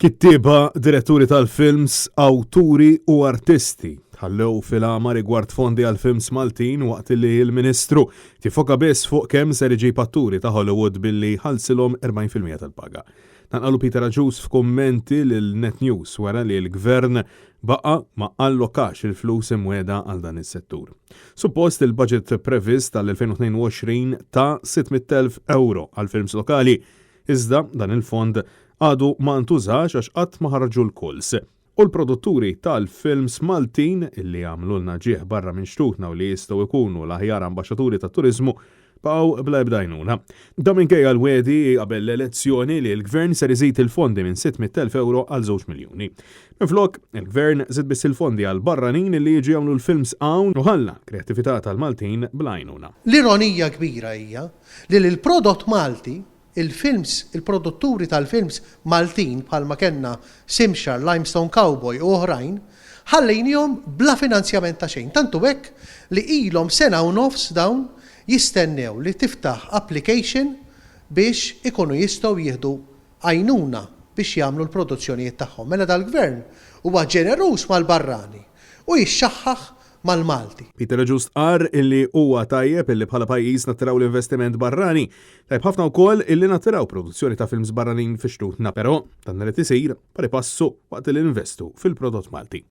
Kittieba, diretturi tal-films, awturi u artisti ħallew fil-għama rigward fondi għal-films Maltin waqt li l-Ministru tifoka biss fuq kemm ser iġib atturi ta' Hollywood billi ħalsilhom 40% tal-paga. Tanqalu Peter Aġus f'kummenti lil Net News wara li l-Gvern baqa' ma allokax il-flus imwieda għal dan is-settur. Suppost il-budget previst tal-2022 ta' 600,000 euro għal-films lokali, iżda dan il-fond għadu ma ntużax għax qatt ma ħarġu l-kuls. U l-produtturi tal-films Maltin illi għamlulna ġieħ barra minn xtutna u li jistgħu jkunu l-aħjar ambaxxaturi tat-turizmu baqgħu bla bdajnuna. Da minkejja l-wedi qabel l-elezzjoni li l-Gvern ser iżid il-fondi minn 600,000 euro għal 2 miljuni. Minflok, il-Gvern żid biss il-fondi għal barranin li jiġi jagħmlu l-films hawn u ħalla kreattività tal-Maltin bl-għajnuna. L-ironija kbira hija li l-prodott Malti il-produtturi tal-films Maltin bħalma kenna Simxar, Limestone Cowboy u oħrajn, ħallejnihom bla finanzjament ta' xejn. Tantu hekk li ilhom sena u nofs dawn jistennew li tiftaħ application biex ikunu jistgħu jieħdu għajnuna biex jagħmlu l-produzzjonijiet tagħhom. Mela dal-Gvern huwa ġeneruż mal-barrani u jixxaħħaħ mal-Malti. Peter Aġus qar illi huwa tajjeb illi bħala pajjiż nattiraw l-investiment barrani, tajjeb ħafna wkoll illi nattiraw produzzjoni ta' films barranin fi xtutna, però dan irid isir pari passu waqt li investu fil-prodott Malti.